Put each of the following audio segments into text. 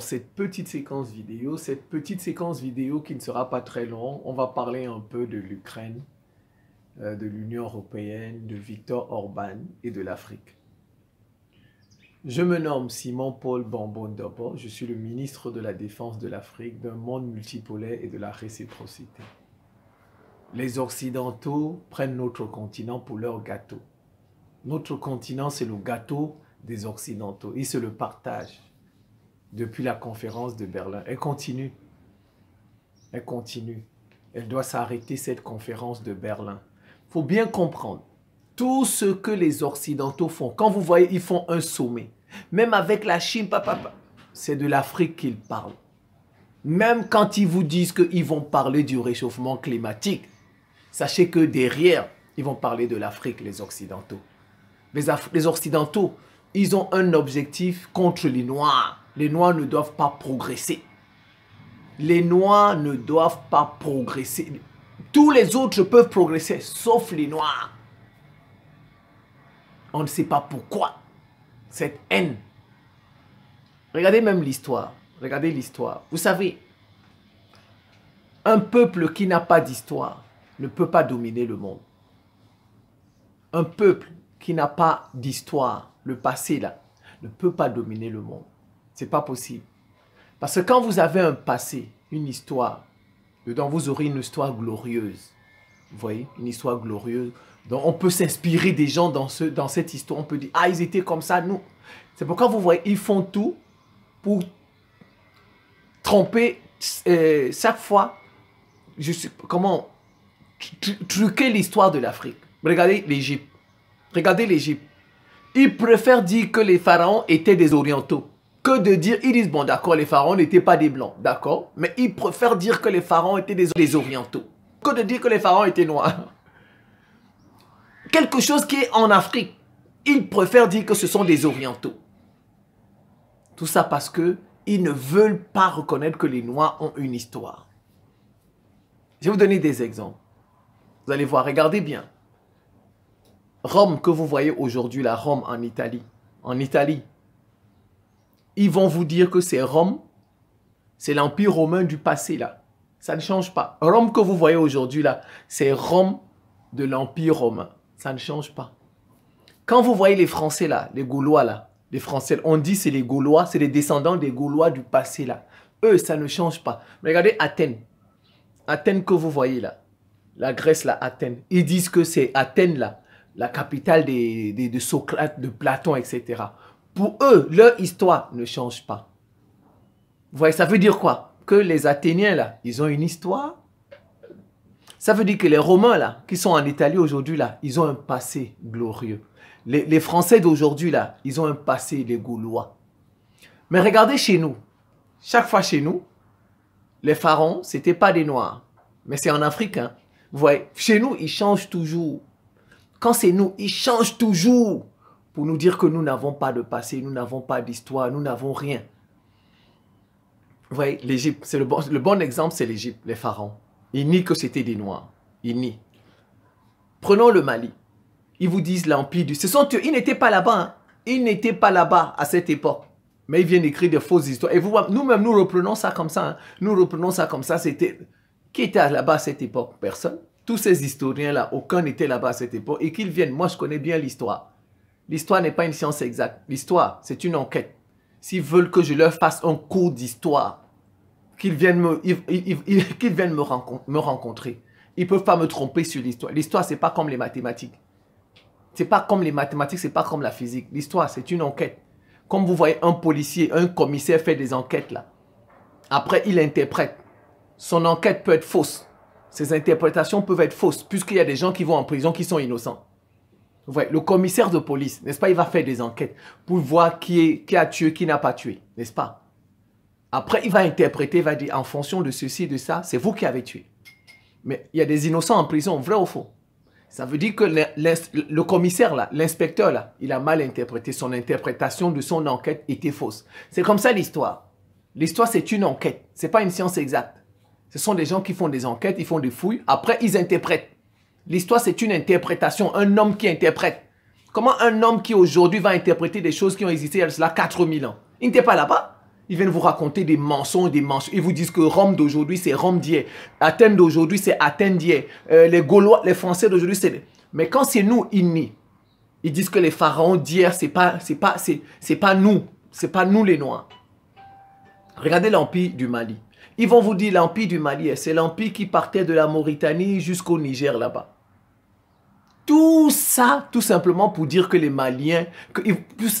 Alors, cette petite séquence vidéo qui ne sera pas très longue, on va parler un peu de l'Ukraine, de l'Union européenne, de Viktor Orban et de l'Afrique. Je me nomme Simon-Paul Bambon-Dobo, je suis le ministre de la Défense de l'Afrique, d'un monde multipolaire et de la réciprocité. Les Occidentaux prennent notre continent pour leur gâteau. Notre continent, c'est le gâteau des Occidentaux. Ils se le partagent depuis la conférence de Berlin. Elle continue. Elle continue. Elle doit s'arrêter, cette conférence de Berlin. Il faut bien comprendre. Tout ce que les Occidentaux font, quand vous voyez, ils font un sommet. Même avec la Chine, c'est de l'Afrique qu'ils parlent. Même quand ils vous disent qu'ils vont parler du réchauffement climatique, sachez que derrière, ils vont parler de l'Afrique, les Occidentaux. Les Occidentaux, ils ont un objectif contre les Noirs. Les Noirs ne doivent pas progresser. Les Noirs ne doivent pas progresser. Tous les autres peuvent progresser, sauf les Noirs. On ne sait pas pourquoi. Cette haine. Regardez même l'histoire. Regardez l'histoire. Vous savez, un peuple qui n'a pas d'histoire ne peut pas dominer le monde. Un peuple qui n'a pas d'histoire, le passé là, ne peut pas dominer le monde. C'est pas possible. Parce que quand vous avez un passé, une histoire, dedans vous aurez une histoire glorieuse. Vous voyez, une histoire glorieuse. Donc on peut s'inspirer des gens dans cette histoire. On peut dire, ah, ils étaient comme ça, nous. C'est pourquoi vous voyez, ils font tout pour tromper chaque fois, comment truquer l'histoire de l'Afrique. Regardez l'Égypte. Regardez l'Égypte. Ils préfèrent dire que les pharaons étaient des orientaux que de dire, ils disent, bon d'accord, les pharaons n'étaient pas des blancs, d'accord, mais ils préfèrent dire que les pharaons étaient des orientaux que de dire que les pharaons étaient noirs. Quelque chose qui est en Afrique, ils préfèrent dire que ce sont des orientaux. Tout ça parce que ils ne veulent pas reconnaître que les Noirs ont une histoire. Je vais vous donner des exemples. Vous allez voir, regardez bien. Rome que vous voyez aujourd'hui, la Rome en Italie. En Italie, ils vont vous dire que c'est Rome, c'est l'Empire romain du passé là. Ça ne change pas. Rome que vous voyez aujourd'hui là, c'est Rome de l'Empire romain. Ça ne change pas. Quand vous voyez les Français là, les Gaulois là, les Français, on dit c'est les Gaulois, c'est les descendants des Gaulois du passé là. Eux, ça ne change pas. Regardez Athènes. Athènes que vous voyez là, la Grèce là, Athènes. Ils disent que c'est Athènes là, la capitale de Socrate, de Platon, etc. Pour eux, leur histoire ne change pas. Vous voyez, ça veut dire quoi? Que les Athéniens là, ils ont une histoire. Ça veut dire que les Romains là, qui sont en Italie aujourd'hui là, ils ont un passé glorieux. Les Français d'aujourd'hui là, ils ont un passé, les Gaulois. Mais regardez chez nous. Chaque fois chez nous, les pharaons, ce n'étaient pas des Noirs. Mais c'est en Afrique. Hein. Vous voyez, chez nous, ils changent toujours. Quand c'est nous, ils changent toujours pour nous dire que nous n'avons pas de passé, nous n'avons pas d'histoire, nous n'avons rien. Vous voyez, l'Égypte, c'est le bon exemple, c'est l'Égypte, les pharaons. Ils nient que c'était des Noirs. Ils nient. Prenons le Mali. Ils vous disent l'Empire du... Ils n'étaient pas là-bas. Hein. Ils n'étaient pas là-bas à cette époque. Mais ils viennent écrire des fausses histoires. Et nous-mêmes, nous reprenons ça comme ça. Hein. Nous reprenons ça comme ça. C'était... Qui était là-bas à cette époque? Personne. Tous ces historiens-là, aucun n'était là-bas à cette époque. Et qu'ils viennent, moi je connais bien l'histoire. L'histoire n'est pas une science exacte. L'histoire, c'est une enquête. S'ils veulent que je leur fasse un cours d'histoire, qu'ils viennent me rencontrer. Ils ne peuvent pas me tromper sur l'histoire. L'histoire, ce n'est pas comme les mathématiques. Ce n'est pas comme les mathématiques, ce n'est pas comme la physique. L'histoire, c'est une enquête. Comme vous voyez un policier, un commissaire fait des enquêtes là. Après, il interprète. Son enquête peut être fausse. Ses interprétations peuvent être fausses, puisqu'il y a des gens qui vont en prison qui sont innocents. Vous voyez, le commissaire de police, n'est-ce pas, il va faire des enquêtes pour voir qui a tué, qui n'a pas tué, n'est-ce pas? Après, il va interpréter, il va dire, en fonction de ceci, de ça, c'est vous qui avez tué. Mais il y a des innocents en prison, vrai ou faux? Ça veut dire que le commissaire, là, l'inspecteur, là, il a mal interprété. Son interprétation de son enquête était fausse. C'est comme ça l'histoire. L'histoire, c'est une enquête. Ce n'est pas une science exacte. Ce sont des gens qui font des enquêtes, ils font des fouilles. Après, ils interprètent. L'histoire, c'est une interprétation. Un homme qui interprète. Comment un homme qui aujourd'hui va interpréter des choses qui ont existé il y a cela 4000 ans? Il n'était pas là-bas. Ils viennent vous raconter des mensonges, des mensonges. Ils vous disent que Rome d'aujourd'hui, c'est Rome d'hier. Athènes d'aujourd'hui, c'est Athènes d'hier. Les Gaulois, les Français d'aujourd'hui, c'est... Mais quand c'est nous, ils disent que les pharaons d'hier, c'est pas nous. C'est pas nous les Noirs. Regardez l'empire du Mali. Ils vont vous dire l'empire du Mali, c'est l'empire qui partait de la Mauritanie jusqu'au Niger là-bas. Tout ça, tout simplement pour dire que les Maliens,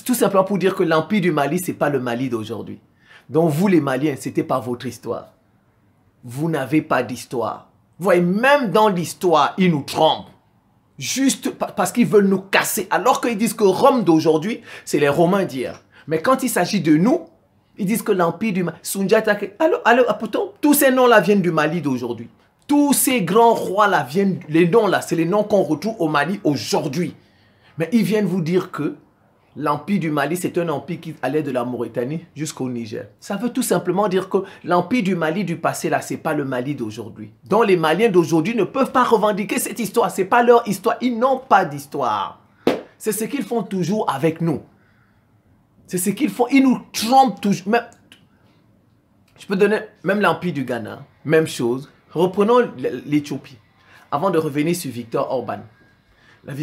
tout simplement pour dire que l'empire du Mali, c'est pas le Mali d'aujourd'hui. Donc vous les Maliens, c'était pas votre histoire. Vous n'avez pas d'histoire. Vous voyez, même dans l'histoire, ils nous trompent. Juste parce qu'ils veulent nous casser. Alors qu'ils disent que Rome d'aujourd'hui, c'est les Romains d'hier. Mais quand il s'agit de nous, ils disent que l'empire du Mali, Sundiata, pourtant, tous ces noms-là viennent du Mali d'aujourd'hui. Tous ces grands rois-là viennent, les noms-là, c'est les noms qu'on retrouve au Mali aujourd'hui. Mais ils viennent vous dire que l'empire du Mali, c'est un empire qui allait de la Mauritanie jusqu'au Niger. Ça veut tout simplement dire que l'empire du Mali du passé, là, c'est pas le Mali d'aujourd'hui. Donc les Maliens d'aujourd'hui ne peuvent pas revendiquer cette histoire. C'est pas leur histoire. Ils n'ont pas d'histoire. C'est ce qu'ils font toujours avec nous. C'est ce qu'ils font. Ils nous trompent toujours. Même, je peux donner même l'empire du Ghana. Même chose. Reprenons l'Éthiopie. Avant de revenir sur Victor Orban.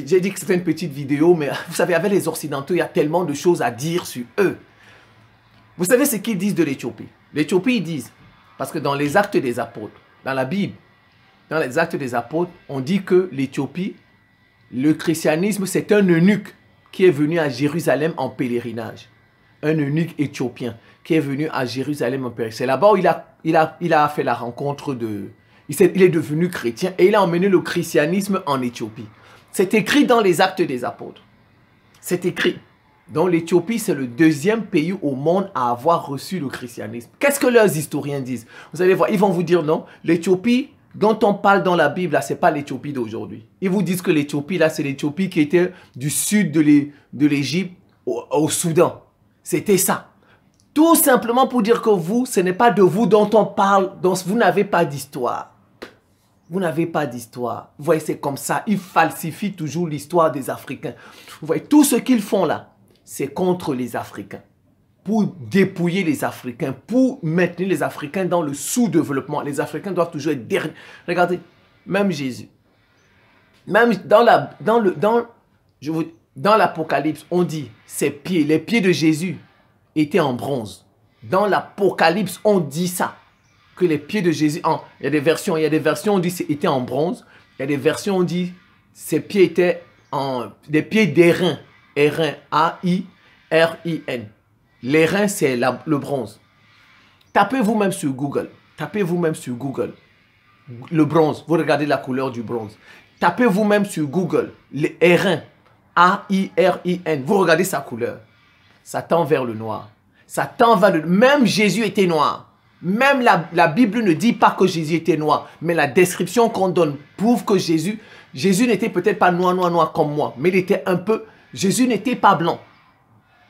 J'ai dit que c'était une petite vidéo, mais vous savez, avec les Occidentaux, il y a tellement de choses à dire sur eux. Vous savez ce qu'ils disent de l'Éthiopie? L'Éthiopie, ils disent, parce que dans les Actes des Apôtres, dans la Bible, dans les Actes des Apôtres, on dit que l'Éthiopie, le christianisme, c'est un eunuque qui est venu à Jérusalem en pèlerinage. Un eunuque éthiopien qui est venu à Jérusalem en pèlerinage. C'est là-bas où il a fait la rencontre de... Il est devenu chrétien et il a emmené le christianisme en Éthiopie. C'est écrit dans les Actes des Apôtres. C'est écrit. Donc l'Éthiopie, c'est le deuxième pays au monde à avoir reçu le christianisme. Qu'est-ce que leurs historiens disent? Vous allez voir, ils vont vous dire non. L'Éthiopie dont on parle dans la Bible, là, ce n'est pas l'Éthiopie d'aujourd'hui. Ils vous disent que l'Éthiopie, là, c'est l'Éthiopie qui était du sud de l'Égypte au Soudan. C'était ça. Tout simplement pour dire que vous, ce n'est pas de vous dont on parle, dont vous n'avez pas d'histoire. Vous n'avez pas d'histoire. Vous voyez, c'est comme ça. Ils falsifient toujours l'histoire des Africains. Vous voyez, tout ce qu'ils font là, c'est contre les Africains. Pour dépouiller les Africains, pour maintenir les Africains dans le sous-développement. Les Africains doivent toujours être derniers. Regardez, même Jésus. Même dans l'Apocalypse, on dit, ses pieds, les pieds de Jésus étaient en bronze. Dans l'Apocalypse, on dit ça. Que les pieds de Jésus, il y a des versions on dit étaient en bronze, il y a des versions on dit ses pieds étaient des pieds d'airain, airain, A-I-R-I-N. L'airain c'est le bronze. Tapez vous-même sur Google, le bronze, vous regardez la couleur du bronze. Tapez vous-même sur Google, l'airain, A-I-R-I-N, vous regardez sa couleur. Ça tend vers le noir. Ça tend vers le... Même Jésus était noir. Même la Bible ne dit pas que Jésus était noir, mais la description qu'on donne prouve que Jésus n'était peut-être pas noir comme moi, mais il était un peu, Jésus n'était pas blanc.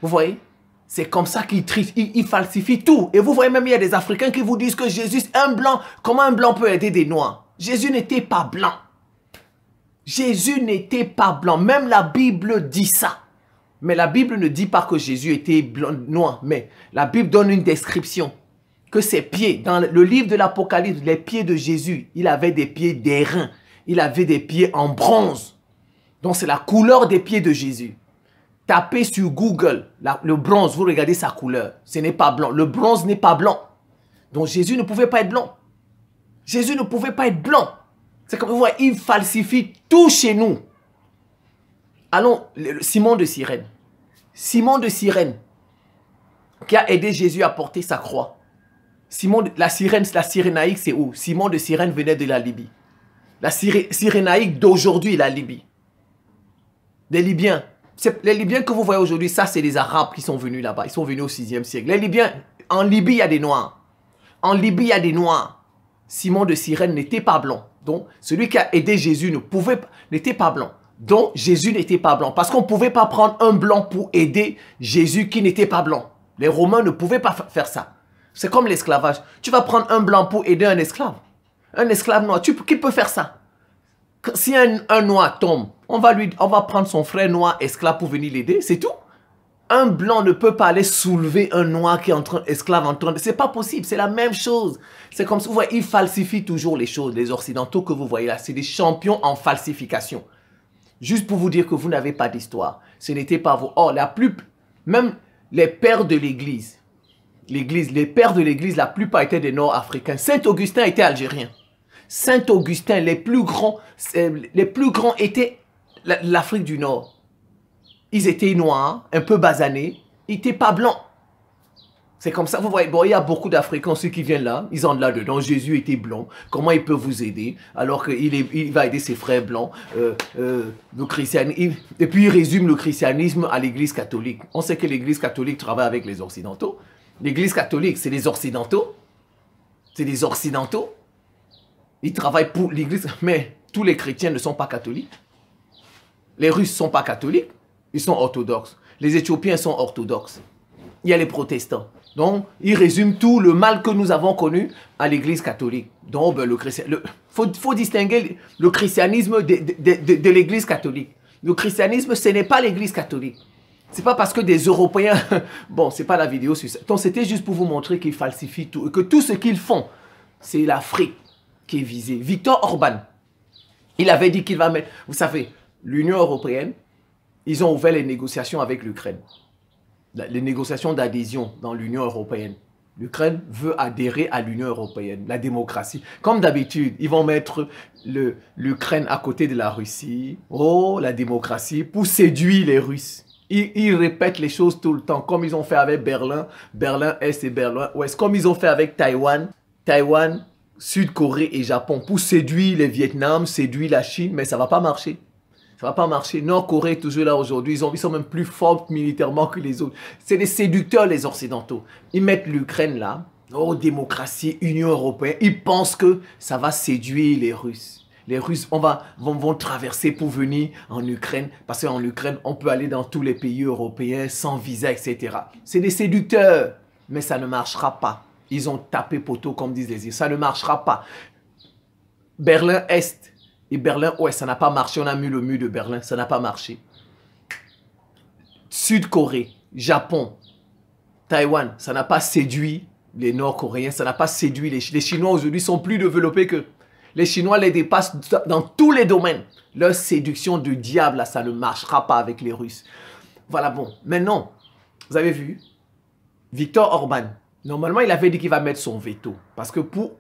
Vous voyez? C'est comme ça qu'il triche, il falsifie tout. Et vous voyez même, il y a des Africains qui vous disent que Jésus est un blanc. Comment un blanc peut aider des noirs? Jésus n'était pas blanc. Jésus n'était pas blanc. Même la Bible dit ça. Mais la Bible ne dit pas que Jésus était blanc, noir, mais la Bible donne une description. Que ses pieds, dans le livre de l'Apocalypse, les pieds de Jésus, il avait des pieds d'airain. Il avait des pieds en bronze. Donc c'est la couleur des pieds de Jésus. Tapez sur Google, le bronze, vous regardez sa couleur. Ce n'est pas blanc. Le bronze n'est pas blanc. Donc Jésus ne pouvait pas être blanc. Jésus ne pouvait pas être blanc. C'est comme vous voyez, il falsifie tout chez nous. Allons, Simon de Cyrène. Simon de Cyrène, qui a aidé Jésus à porter sa croix. La Cyrénaïque, c'est où? Simon de Cyrène venait de la Libye. La Cyrénaïque d'aujourd'hui, la Libye. Les Libyens. Les Libyens que vous voyez aujourd'hui, ça, c'est les Arabes qui sont venus là-bas. Ils sont venus au 6e siècle. Les Libyens, en Libye, il y a des Noirs. En Libye, il y a des Noirs. Simon de Cyrène n'était pas blanc. Donc, celui qui a aidé Jésus n'était pas blanc. Donc, Jésus n'était pas blanc. Parce qu'on ne pouvait pas prendre un blanc pour aider Jésus qui n'était pas blanc. Les Romains ne pouvaient pas faire ça. C'est comme l'esclavage. Tu vas prendre un blanc pour aider un esclave. Un esclave noir. Qui peut faire ça? Si un noir tombe, on va prendre son frère noir esclave pour venir l'aider. C'est tout. Un blanc ne peut pas aller soulever un noir qui est esclave en train de... C'est pas possible, c'est la même chose. C'est comme ça, vous voyez, ils falsifient toujours les choses. Les Occidentaux que vous voyez là, c'est des champions en falsification. Juste pour vous dire que vous n'avez pas d'histoire. Ce n'était pas vous. Oh, même les pères de l'Église, les pères de l'Église, la plupart étaient des Nord-Africains. Saint-Augustin était algérien. Saint-Augustin, les plus grands étaient l'Afrique du Nord. Ils étaient noirs, un peu basanés, ils n'étaient pas blancs. C'est comme ça, vous voyez, bon, il y a beaucoup d'Africains, ceux qui viennent là, ils ont de là-dedans. Jésus était blanc, comment il peut vous aider alors qu'il va aider ses frères blancs, le christianisme, et puis il résume le christianisme à l'église catholique. On sait que l'église catholique travaille avec les occidentaux. L'église catholique, c'est les occidentaux. C'est les occidentaux. Ils travaillent pour l'église, mais tous les chrétiens ne sont pas catholiques. Les Russes ne sont pas catholiques, ils sont orthodoxes. Les Éthiopiens sont orthodoxes. Il y a les protestants. Donc, il résume tout le mal que nous avons connu à l'église catholique. Donc, ben, faut distinguer le christianisme de l'église catholique. Le christianisme, ce n'est pas l'église catholique. C'est pas parce que des Européens... Bon, c'est pas la vidéo sur ça. Donc, c'était juste pour vous montrer qu'ils falsifient tout. Et que tout ce qu'ils font, c'est l'Afrique qui est visée. Viktor Orban, il avait dit qu'il va mettre... Vous savez, l'Union européenne, ils ont ouvert les négociations avec l'Ukraine. Les négociations d'adhésion dans l'Union européenne. L'Ukraine veut adhérer à l'Union européenne, la démocratie. Comme d'habitude, ils vont mettre l'Ukraine à côté de la Russie. Oh, la démocratie, pour séduire les Russes. Ils répètent les choses tout le temps, comme ils ont fait avec Berlin, Berlin-Est et Berlin-Ouest, comme ils ont fait avec Taïwan, Sud-Corée et Japon, pour séduire les Vietnam, séduire la Chine, mais ça ne va pas marcher. Ça ne va pas marcher. Nord-Corée est toujours là aujourd'hui. Ils sont même plus forts militairement que les autres. C'est des séducteurs, les Occidentaux. Ils mettent l'Ukraine là. Oh, démocratie, Union européenne. Ils pensent que ça va séduire les Russes. Les Russes vont traverser pour venir en Ukraine. Parce qu'en Ukraine, on peut aller dans tous les pays européens sans visa, etc. C'est des séducteurs. Mais ça ne marchera pas. Ils ont tapé poteau, comme disent les îles. Ça ne marchera pas. Berlin-Est. Et Berlin, ouais, ça n'a pas marché. On a mis le mur de Berlin, ça n'a pas marché. Sud-Corée, Japon, Taïwan, ça n'a pas séduit les Nord-Coréens, ça n'a pas séduit les Chinois aujourd'hui sont plus développés que... Les Chinois les dépassent dans tous les domaines. Leur séduction du diable, là, ça ne marchera pas avec les Russes. Voilà, bon. Maintenant, vous avez vu, Viktor Orban, normalement, il avait dit qu'il va mettre son veto. Parce que pour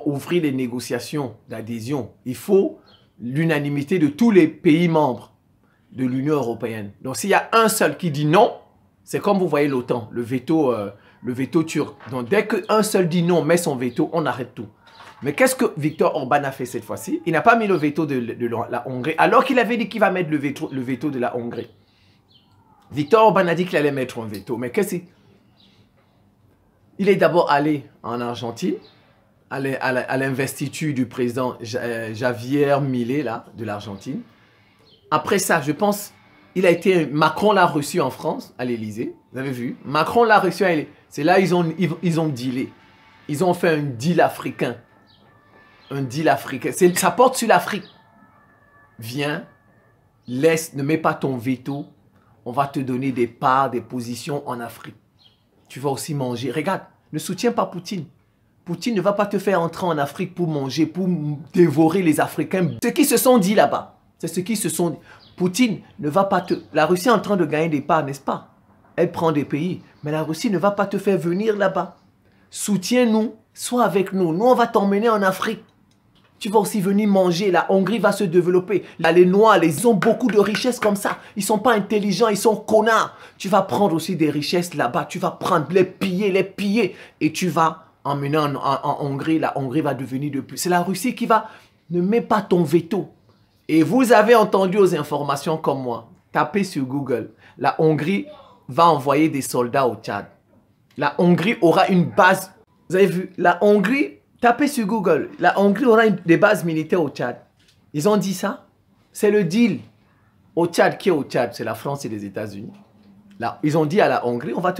ouvrir les négociations d'adhésion, il faut l'unanimité de tous les pays membres de l'Union européenne. Donc, s'il y a un seul qui dit non, c'est comme vous voyez l'OTAN, le veto turc. Donc, dès qu'un seul dit non, met son veto, on arrête tout. Mais qu'est-ce que Viktor Orban a fait cette fois-ci? Il n'a pas mis le veto de la Hongrie, alors qu'il avait dit qu'il va mettre le veto de la Hongrie. Viktor Orban a dit qu'il allait mettre un veto. Mais qu'est-ce qu'il... Il est d'abord allé en Argentine, à l'investiture du président Javier Milei, là, de l'Argentine. Après ça, je pense, Macron l'a reçu en France, à l'Élysée. Vous avez vu? Macron l'a reçu à l'Élysée. C'est là ils ont dealé. Ils ont fait un deal africain. Un deal africain. Ça porte sur l'Afrique. Viens, ne mets pas ton veto. On va te donner des parts, des positions en Afrique. Tu vas aussi manger. Regarde, ne soutiens pas Poutine. Poutine ne va pas te faire entrer en Afrique pour manger, pour dévorer les Africains. Ce qui se sont dit là-bas, c'est ce qui se sont dit. Poutine ne va pas te... La Russie est en train de gagner des parts, n'est-ce pas? Elle prend des pays. Mais la Russie ne va pas te faire venir là-bas. Soutiens-nous, sois avec nous. Nous, on va t'emmener en Afrique. Tu vas aussi venir manger. La Hongrie va se développer. Là, les Noirs, ils ont beaucoup de richesses comme ça. Ils ne sont pas intelligents, ils sont connards. Tu vas prendre aussi des richesses là-bas. Tu vas prendre, les piller. Et tu vas emmener en Hongrie. La Hongrie va devenir de plus. C'est la Russie qui va... Ne mets pas ton veto. Et vous avez entendu aux informations comme moi. Tapez sur Google. La Hongrie va envoyer des soldats au Tchad. La Hongrie aura une base. Vous avez vu, la Hongrie, tapez sur Google. La Hongrie aura des bases militaires au Tchad. Ils ont dit ça. C'est le deal. Au Tchad, qui est au Tchad? C'est la France et les États-Unis. Là, ils ont dit à la Hongrie, on va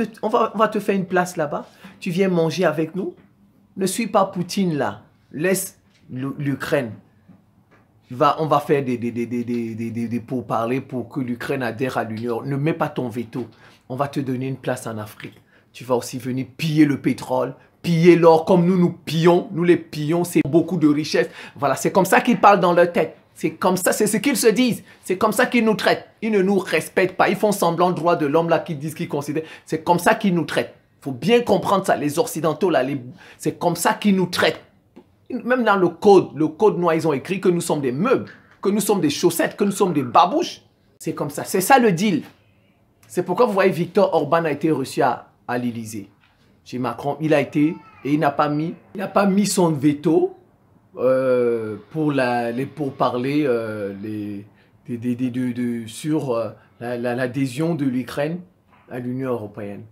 te faire une place là-bas. Tu viens manger avec nous. Ne suis pas Poutine là. Laisse l'Ukraine. On va faire des pourparlers pour que l'Ukraine adhère à l'Union. Ne mets pas ton veto. on va te donner une place en Afrique. Tu vas aussi venir piller le pétrole, piller l'or comme nous pillons. Nous les pillons, c'est beaucoup de richesses. Voilà, c'est comme ça qu'ils parlent dans leur tête. C'est comme ça, c'est ce qu'ils se disent. C'est comme ça qu'ils nous traitent. Ils ne nous respectent pas. Ils font semblant de droit de l'homme là, qu'ils disent qu'ils considèrent. C'est comme ça qu'ils nous traitent. Il faut bien comprendre ça. Les Occidentaux là, c'est comme ça qu'ils nous traitent. Même dans le code noir, ils ont écrit que nous sommes des meubles, que nous sommes des chaussettes, que nous sommes des babouches. C'est comme ça. C'est ça le deal. C'est pourquoi vous voyez Viktor Orban a été reçu à l'Élysée. Chez Macron, il a été et il n'a pas mis son veto pour parler sur l'adhésion de l'Ukraine à l'Union européenne.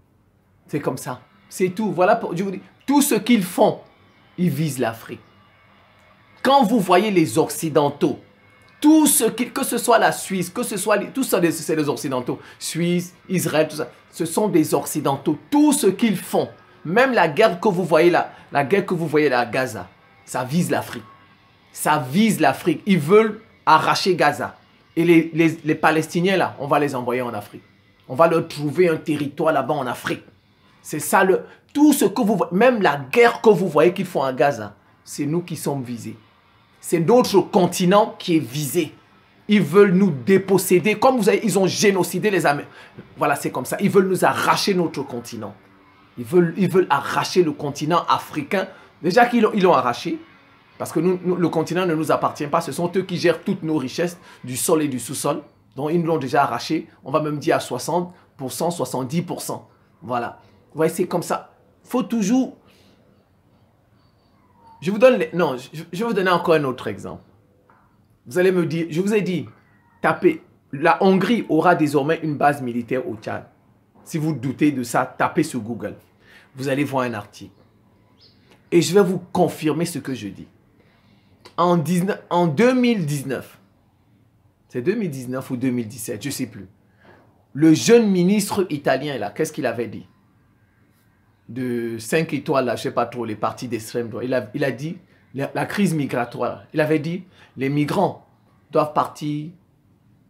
C'est comme ça. C'est tout. Voilà, je vous dis, tout ce qu'ils font, ils visent l'Afrique. Quand vous voyez les Occidentaux, tout ce que ce soit la Suisse, que ce soit tout ça, c'est les Occidentaux, Suisse, Israël, tout ça, ce sont des Occidentaux. Tout ce qu'ils font, même la guerre que vous voyez là, la guerre que vous voyez là à Gaza, ça vise l'Afrique. Ça vise l'Afrique. Ils veulent arracher Gaza. Et les Palestiniens là, on va les envoyer en Afrique. On va leur trouver un territoire là-bas en Afrique. C'est ça tout ce que vous voyez, même la guerre que vous voyez qu'ils font à Gaza, c'est nous qui sommes visés. C'est notre continent qui est visé. Ils veulent nous déposséder. Comme vous savez, ils ont génocidé les Américains. Voilà, c'est comme ça. Ils veulent nous arracher notre continent. Ils veulent arracher le continent africain. Déjà qu'ils l'ont arraché. Parce que le continent ne nous appartient pas. Ce sont eux qui gèrent toutes nos richesses du sol et du sous-sol. Donc, ils nous l'ont déjà arraché. On va même dire à 60%, 70%. Voilà. Vous voyez, c'est comme ça. Il faut toujours... Je vous donne... Non, je vais vous donner encore un autre exemple. Vous allez me dire... Je vous ai dit, tapez. La Hongrie aura désormais une base militaire au Tchad. Si vous doutez de ça, tapez sur Google. Vous allez voir un article. Et je vais vous confirmer ce que je dis. En 2019, c'est 2019 ou 2017, je ne sais plus. Le jeune ministre italien, là, qu'est-ce qu'il avait dit? De 5 étoiles, là, je ne sais pas trop, les partis d'extrême droite. Il a dit, la crise migratoire, il avait dit, les migrants doivent partir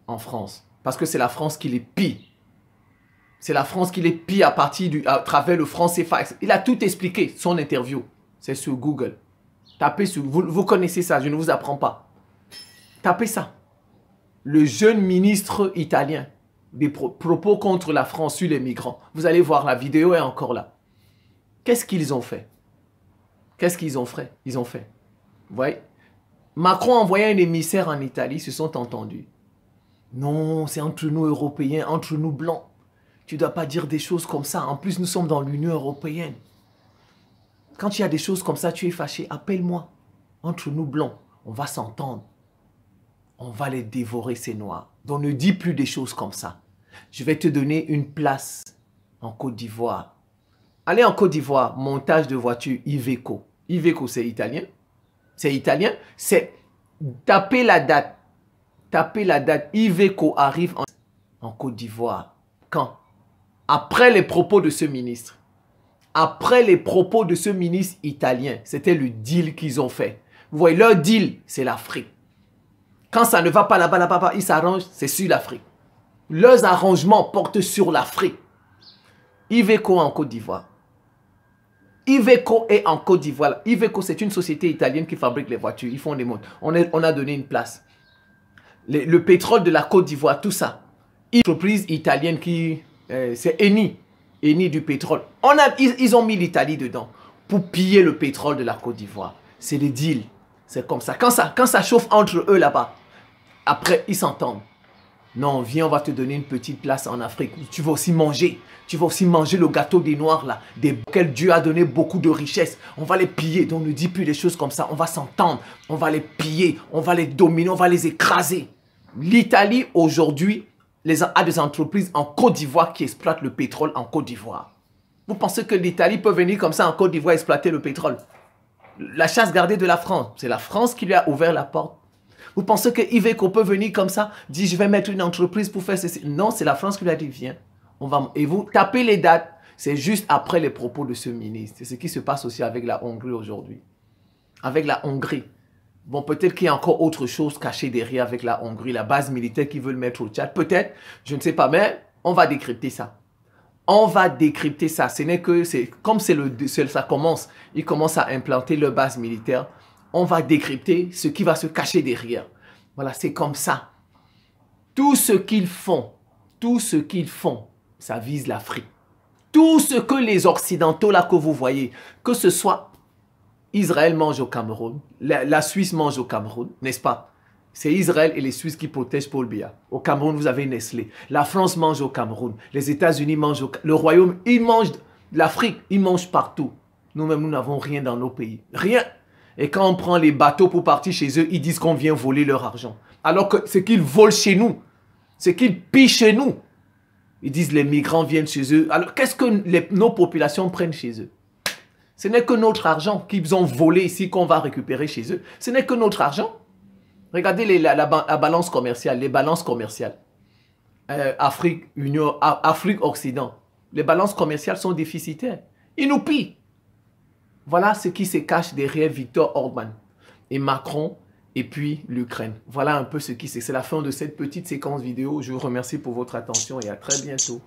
en France. Parce que c'est la France qui les pille. C'est la France qui les pille à travers le franc CFA. Il a tout expliqué, son interview. C'est sur Google. Tapez sur... Vous connaissez ça, je ne vous apprends pas. Tapez ça. Le jeune ministre italien. Des propos contre la France sur les migrants. Vous allez voir, la vidéo est encore là. Qu'est-ce qu'ils ont fait? Qu'est-ce qu'ils ont fait? Ils ont fait. Vous voyez? Macron a envoyé un émissaire en Italie, ils se sont entendus. Non, c'est entre nous Européens, entre nous Blancs. Tu ne dois pas dire des choses comme ça. En plus, nous sommes dans l'Union européenne. Quand il y a des choses comme ça, tu es fâché, appelle-moi. Entre nous Blancs, on va s'entendre. On va les dévorer, ces Noirs. Donc ne dis plus des choses comme ça. Je vais te donner une place en Côte d'Ivoire. Allez en Côte d'Ivoire, montage de voiture Iveco. Iveco, c'est italien. C'est italien. C'est tapez la date. Tapez la date. Iveco arrive en Côte d'Ivoire. Quand? Après les propos de ce ministre. Après les propos de ce ministre italien. C'était le deal qu'ils ont fait. Vous voyez, leur deal, c'est l'Afrique. Quand ça ne va pas là-bas, ils s'arrangent, c'est sur l'Afrique. Leurs arrangements portent sur l'Afrique. Iveco en Côte d'Ivoire. Iveco est en Côte d'Ivoire. Iveco, c'est une société italienne qui fabrique les voitures. Ils font des motos. On a donné une place. Le pétrole de la Côte d'Ivoire, tout ça. Une entreprise italienne qui... c'est Eni. Eni du pétrole. Ils ont mis l'Italie dedans pour piller le pétrole de la Côte d'Ivoire. C'est le deal. C'est comme ça. Quand ça chauffe entre eux là-bas, après, ils s'entendent. Non, viens, on va te donner une petite place en Afrique. Tu vas aussi manger. Tu vas aussi manger le gâteau des Noirs là. Auquel Dieu a donné beaucoup de richesses. On va les piller. Donc ne dis plus des choses comme ça. On va s'entendre. On va les piller. On va les dominer. On va les écraser. L'Italie aujourd'hui a des entreprises en Côte d'Ivoire qui exploitent le pétrole en Côte d'Ivoire. Vous pensez que l'Italie peut venir comme ça en Côte d'Ivoire exploiter le pétrole? La chasse gardée de la France. C'est la France qui lui a ouvert la porte. Vous pensez que Iveco peut venir comme ça, dire je vais mettre une entreprise pour faire ceci? Non, c'est la France qui lui a dit viens. Et vous tapez les dates. C'est juste après les propos de ce ministre. C'est ce qui se passe aussi avec la Hongrie aujourd'hui. Avec la Hongrie. Bon, peut-être qu'il y a encore autre chose cachée derrière avec la Hongrie, la base militaire qu'ils veulent mettre au Tchad. Peut-être, je ne sais pas, mais on va décrypter ça. On va décrypter ça. Ce n'est que, comme ça commence, ils commencent à implanter leur base militaire. On va décrypter ce qui va se cacher derrière. Voilà, c'est comme ça. Tout ce qu'ils font, ça vise l'Afrique. Tout ce que les Occidentaux, là, que vous voyez, que ce soit Israël mange au Cameroun, la Suisse mange au Cameroun, n'est-ce pas? C'est Israël et les Suisses qui protègent Paul Biya. Au Cameroun, vous avez Nestlé. La France mange au Cameroun. Les États-Unis mangent le Royaume, ils mangent l'Afrique, ils mangent partout. Nous-mêmes, nous n'avons rien dans nos pays. Rien. Et quand on prend les bateaux pour partir chez eux, ils disent qu'on vient voler leur argent. Alors que ce qu'ils volent chez nous, ce qu'ils pillent chez nous, ils disent les migrants viennent chez eux. Alors qu'est-ce que nos populations prennent chez eux? Ce n'est que notre argent qu'ils ont volé ici qu'on va récupérer chez eux. Ce n'est que notre argent. Regardez la balance commerciale, les balances commerciales. Afrique, Union, Afrique, Occident. Les balances commerciales sont déficitaires. Ils nous pillent. Voilà ce qui se cache derrière Viktor Orban et Macron et puis l'Ukraine. Voilà un peu ce qui c'est. C'est la fin de cette petite séquence vidéo. Je vous remercie pour votre attention et à très bientôt.